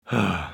Hi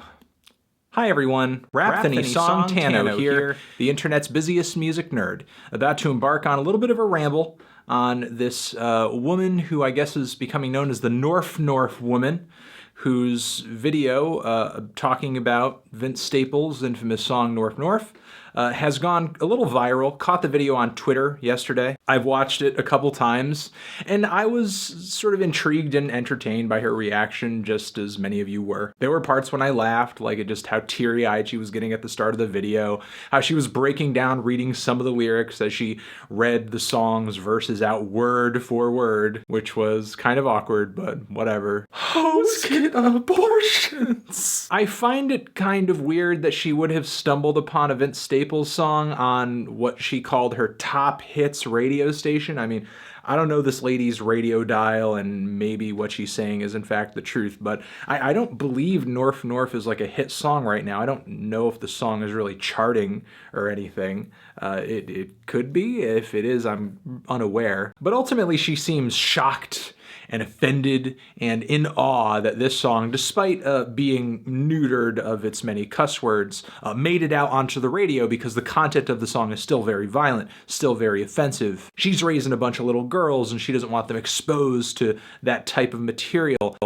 everyone, Rapthany Songtano here, the internet's busiest music nerd, about to embark on a little bit of a ramble on this woman who I guess is becoming known as the NORF NORF woman, whose video talking about Vince Staples' infamous song Norf Norf has gone a little viral. Caught the video on Twitter yesterday. I've watched it a couple times, and I was sort of intrigued and entertained by her reaction, just as many of you were. There were parts when I laughed, like at just how teary-eyed she was getting at the start of the video, how she was breaking down, reading some of the lyrics as she read the song's verses out word for word, which was kind of awkward, but whatever. Hoes get abortions. I find it kind of weird that she would have stumbled upon a Vince Staples song on what she called her top hits radio station. I mean, I don't know this lady's radio dial, and maybe what she's saying is in fact the truth, but I don't believe Norf Norf is like a hit song right now. I don't know if the song is really charting or anything. It could be. If it is, I'm unaware. But ultimately, she seems shocked and offended and in awe that this song, despite being neutered of its many cuss words, made it out onto the radio because the content of the song is still very violent, still very offensive. She's raising a bunch of little girls and she doesn't want them exposed to that type of material.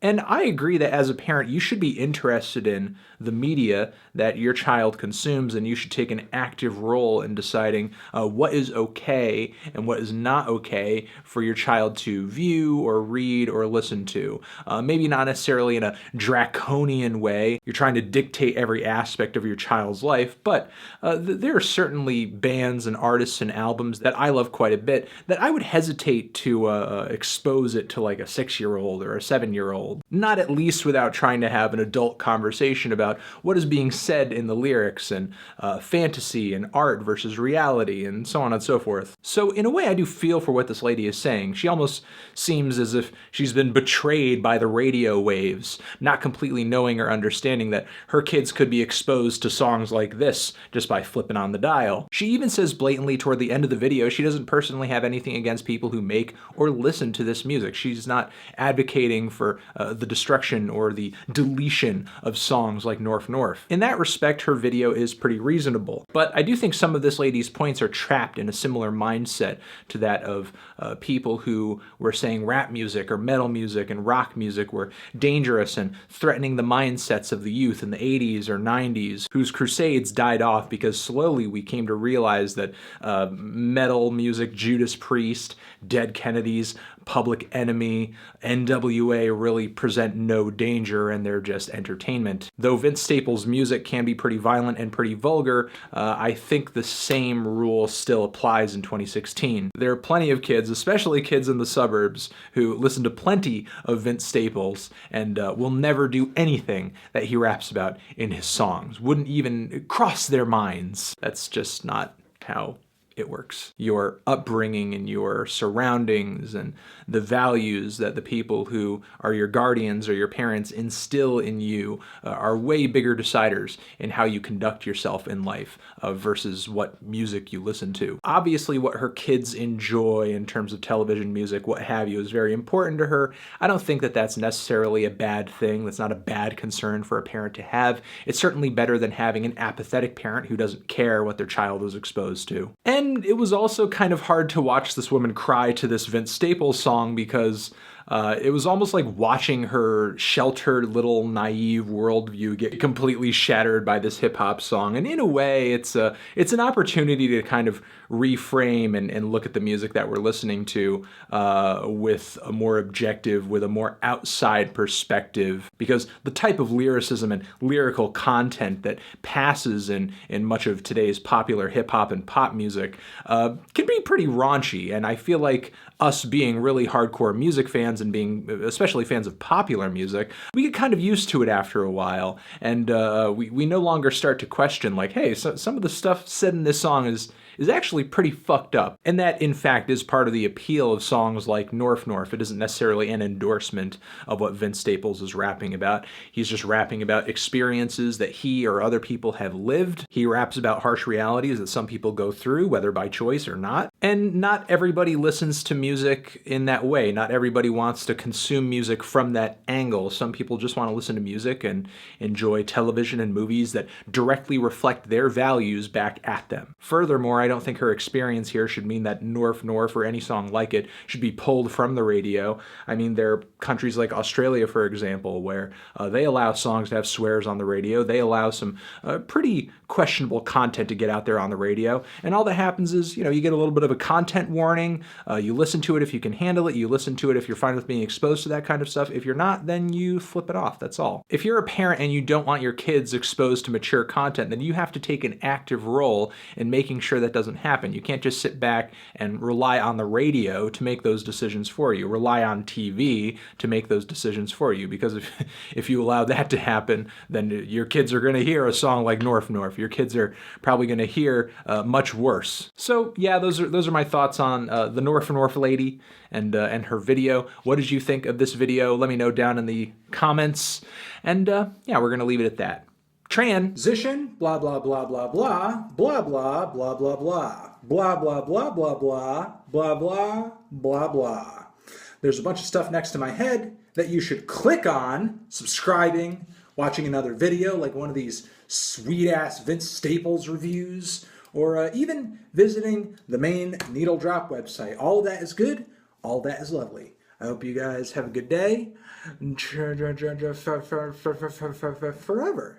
And I agree that as a parent, you should be interested in the media that your child consumes, and you should take an active role in deciding what is okay and what is not okay for your child to view or read or listen to. Maybe not necessarily in a draconian way. You're trying to dictate every aspect of your child's life, but there are certainly bands and artists and albums that I love quite a bit that I would hesitate to expose it to like a 6-year-old or a 7-year-old. Not at least without trying to have an adult conversation about what is being said in the lyrics and fantasy and art versus reality and so on and so forth. So in a way, I do feel for what this lady is saying. She almost seems as if she's been betrayed by the radio waves, not completely knowing or understanding that her kids could be exposed to songs like this just by flipping on the dial. She even says blatantly toward the end of the video she doesn't personally have anything against people who make or listen to this music. She's not advocating for the destruction or the deletion of songs like Norf Norf. In that respect, her video is pretty reasonable, but I do think some of this lady's points are trapped in a similar mindset to that of people who were saying rap music or metal music and rock music were dangerous and threatening the mindsets of the youth in the 80s or 90s, whose crusades died off because slowly we came to realize that metal music, Judas Priest, Dead Kennedys, Public Enemy, NWA really present no danger and they're just entertainment. Though Vince Staples' music can be pretty violent and pretty vulgar, I think the same rule still applies in 2016. There are plenty of kids, especially kids in the suburbs, who listen to plenty of Vince Staples and will never do anything that he raps about in his songs. Wouldn't even cross their minds. That's just not how it works. Your upbringing and your surroundings and the values that the people who are your guardians or your parents instill in you are way bigger deciders in how you conduct yourself in life versus what music you listen to. Obviously, what her kids enjoy in terms of television music, what have you, is very important to her. I don't think that that's necessarily a bad thing. That's not a bad concern for a parent to have. It's certainly better than having an apathetic parent who doesn't care what their child was exposed to. And it was also kind of hard to watch this woman cry to this Vince Staples song because it was almost like watching her sheltered little naive worldview get completely shattered by this hip-hop song. And in a way, it's an opportunity to kind of reframe and look at the music that we're listening to with a more objective, with a more outside perspective, because the type of lyricism and lyrical content that passes in much of today's popular hip-hop and pop music can be pretty raunchy. And I feel like us being really hardcore music fans and being especially fans of popular music, we get kind of used to it after a while, and we no longer start to question like, hey, so some of the stuff said in this song is is actually pretty fucked up. And that, in fact, is part of the appeal of songs like NORF NORF. It isn't necessarily an endorsement of what Vince Staples is rapping about. He's just rapping about experiences that he or other people have lived. He raps about harsh realities that some people go through, whether by choice or not. And not everybody listens to music in that way. Not everybody wants to consume music from that angle. Some people just want to listen to music and enjoy television and movies that directly reflect their values back at them. Furthermore, I don't think her experience here should mean that NORF NORF or any song like it should be pulled from the radio. I mean, there are countries like Australia, for example, where they allow songs to have swears on the radio. They allow some pretty questionable content to get out there on the radio. And all that happens is, you get a little bit of a content warning. You listen to it if you can handle it. You listen to it if you're fine with being exposed to that kind of stuff. If you're not, then you flip it off. That's all. If you're a parent and you don't want your kids exposed to mature content, then you have to take an active role in making sure that doesn't happen. You can't just sit back and rely on the radio to make those decisions for you. Rely on TV to make those decisions for you. Because if you allow that to happen, then your kids are going to hear a song like NORF NORF. Your kids are probably going to hear much worse. So yeah, those are my thoughts on the NORF NORF lady and her video. What did you think of this video? Let me know down in the comments. And yeah, we're going to leave it at that. Transition, blah, blah, blah, blah, blah, blah, blah, blah, blah, blah, blah, blah, blah, blah, blah, blah, blah, blah, blah. There's a bunch of stuff next to my head that you should click on, subscribing, watching another video like one of these sweet-ass Vince Staples reviews, or even visiting the main Needle Drop website. All of that is good. All that is lovely. I hope you guys have a good day. Forever.